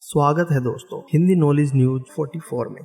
स्वागत है दोस्तों हिंदी नॉलेज न्यूज 44 में।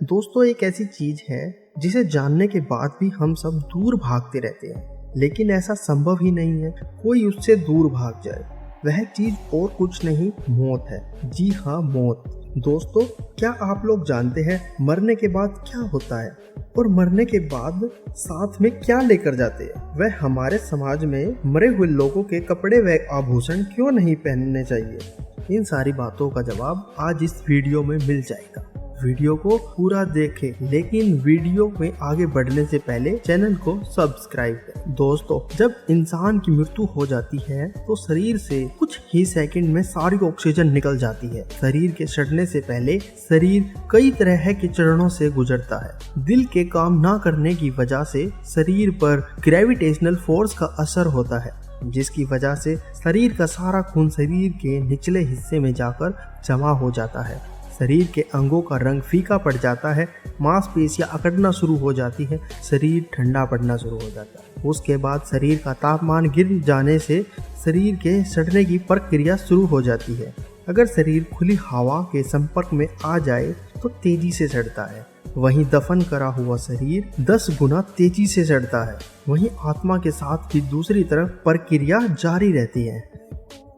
दोस्तों एक ऐसी चीज है जिसे जानने के बाद भी हम सब दूर भागते रहते हैं, लेकिन ऐसा संभव ही नहीं है कोई उससे दूर भाग जाए। वह चीज और कुछ नहीं, मौत है। जी हाँ, मौत। दोस्तों क्या आप लोग जानते हैं मरने के बाद क्या होता है और मरने के बाद साथ में क्या लेकर जाते हैं? वह हमारे समाज में मरे हुए लोगों के कपड़े व आभूषण क्यों नहीं पहनने चाहिए? इन सारी बातों का जवाब आज इस वीडियो में मिल जाएगा। वीडियो को पूरा देखें, लेकिन वीडियो में आगे बढ़ने से पहले चैनल को सब्सक्राइब करें। दोस्तों जब इंसान की मृत्यु हो जाती है तो शरीर से कुछ ही सेकंड में सारी ऑक्सीजन निकल जाती है। शरीर के सड़ने से पहले शरीर कई तरह के चरणों से गुजरता है। दिल के काम न करने की वजह से शरीर पर ग्रेविटेशनल फोर्स का असर होता है, जिसकी वजह से शरीर का सारा खून शरीर के निचले हिस्से में जाकर जमा हो जाता है। शरीर के अंगों का रंग फीका पड़ जाता है, मांसपेशियां अकड़ना शुरू हो जाती है, शरीर ठंडा पड़ना शुरू हो जाता है। उसके बाद शरीर का तापमान गिर जाने से शरीर के सड़ने की प्रक्रिया शुरू हो जाती है। अगर शरीर खुली हवा के संपर्क में आ जाए तो तेजी से सड़ता है। वहीं दफन करा हुआ शरीर 10 गुना तेजी से सड़ता है। वहीं आत्मा के साथ भी दूसरी तरफ प्रक्रिया जारी रहती है।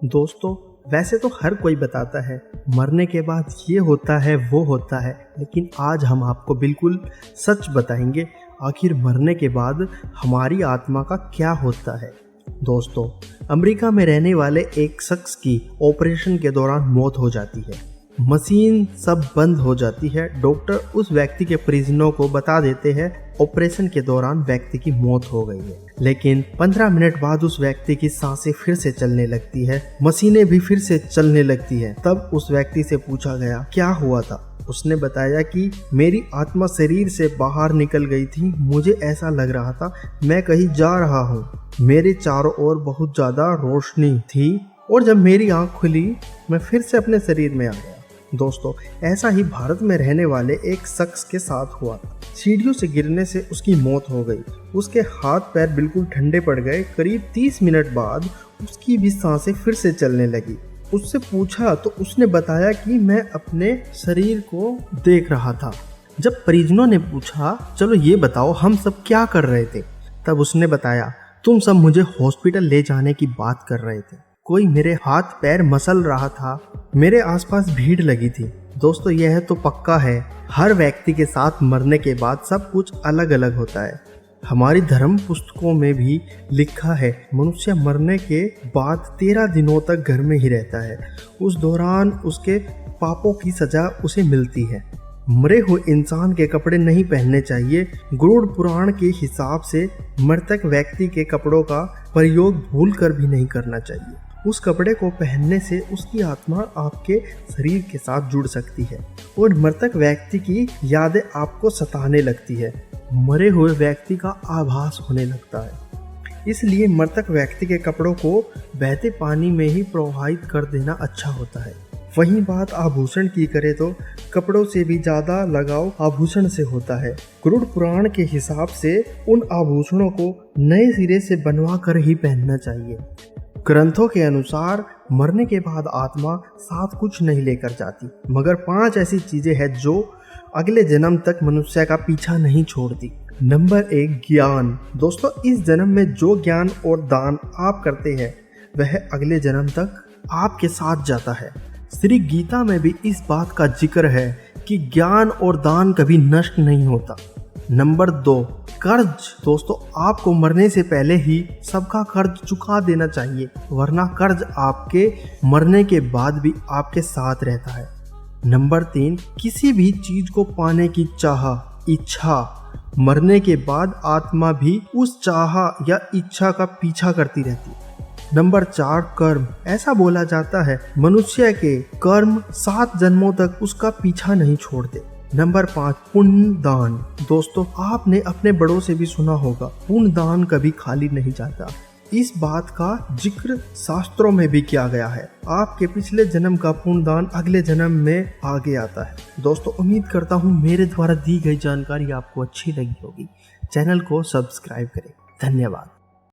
दोस्तों वैसे तो हर कोई बताता है मरने के बाद ये होता है वो होता है, लेकिन आज हम आपको बिल्कुल सच बताएंगे आखिर मरने के बाद हमारी आत्मा का क्या होता है। दोस्तों अमेरिका में रहने वाले एक शख्स की ऑपरेशन के दौरान मौत हो जाती है। मशीन सब बंद हो जाती है। डॉक्टर उस व्यक्ति के परिजनों को बता देते हैं ऑपरेशन के दौरान व्यक्ति की मौत हो गई है, लेकिन 15 मिनट बाद उस व्यक्ति की सांसें फिर से चलने लगती है, मशीनें भी फिर से चलने लगती है। तब उस व्यक्ति से पूछा गया क्या हुआ था। उसने बताया कि मेरी आत्मा शरीर से बाहर निकल गई थी। मुझे ऐसा लग रहा था मैं कहीं जा रहा हूँ। मेरे चारों ओर बहुत ज्यादा रोशनी थी और जब मेरी आँख खुली मैं फिर से अपने शरीर में आ गया। दोस्तों ऐसा ही भारत में रहने वाले एक शख्स के साथ हुआ। सीढ़ियों से गिरने से उसकी मौत हो गई। उसके हाथ पैर बिल्कुल ठंडे पड़ गए। करीब 30 मिनट बाद उसकी भी सांसें फिर से चलने लगी। उससे पूछा तो उसने बताया कि मैं अपने शरीर को देख रहा था। जब परिजनों ने पूछा चलो ये बताओ हम सब क्या कर रहे थे, तब उसने बताया तुम सब मुझे हॉस्पिटल ले जाने की बात कर रहे थे। कोई मेरे हाथ पैर मसल रहा था, मेरे आसपास भीड़ लगी थी। दोस्तों यह तो पक्का है हर व्यक्ति के साथ मरने के बाद सब कुछ अलग अलग होता है। हमारी धर्म पुस्तकों में भी लिखा है मनुष्य मरने के बाद 13 दिनों तक घर में ही रहता है। उस दौरान उसके पापों की सजा उसे मिलती है। मरे हुए इंसान के कपड़े नहीं पहनने चाहिए। गरुड़ पुराण के हिसाब से मृतक व्यक्ति के कपड़ों का प्रयोग भूल कर भी नहीं करना चाहिए। उस कपड़े को पहनने से उसकी आत्मा आपके शरीर के साथ जुड़ सकती है और मृतक व्यक्ति की यादें आपको सताने लगती है। मरे हुए व्यक्ति का आभास होने लगता है। इसलिए मृतक व्यक्ति के कपड़ों को बहते पानी में ही प्रवाहित कर देना अच्छा होता है। वहीं बात आभूषण की करें तो कपड़ों से भी ज्यादा लगाव आभूषण से होता है। गरुड़ पुराण के हिसाब से उन आभूषणों को नए सिरे से बनवा कर ही पहनना चाहिए। ग्रंथों के अनुसार मरने के बाद आत्मा साथ कुछ नहीं लेकर जाती, मगर 5 ऐसी चीजें हैं जो अगले जन्म तक मनुष्य का पीछा नहीं छोड़ती। नंबर 1 ज्ञान। दोस्तों इस जन्म में जो ज्ञान और दान आप करते हैं वह अगले जन्म तक आपके साथ जाता है। श्री गीता में भी इस बात का जिक्र है कि ज्ञान और दान कभी नष्ट नहीं होता। नंबर 2 कर्ज। दोस्तों आपको मरने से पहले ही सबका कर्ज चुका देना चाहिए, वरना कर्ज आपके मरने के बाद भी आपके साथ रहता है। नंबर 3 किसी भी चीज को पाने की इच्छा। मरने के बाद आत्मा भी उस चाह या इच्छा का पीछा करती रहती है। नंबर 4 कर्म। ऐसा बोला जाता है मनुष्य के कर्म 7 जन्मों तक उसका पीछा नहीं छोड़ते। नंबर 5 पुण्य दान। दोस्तों आपने अपने बड़ों से भी सुना होगा पुण्य दान कभी खाली नहीं जाता। इस बात का जिक्र शास्त्रों में भी किया गया है। आपके पिछले जन्म का पुण्य दान अगले जन्म में आगे आता है। दोस्तों उम्मीद करता हूँ मेरे द्वारा दी गई जानकारी आपको अच्छी लगी होगी। चैनल को सब्सक्राइब करें। धन्यवाद।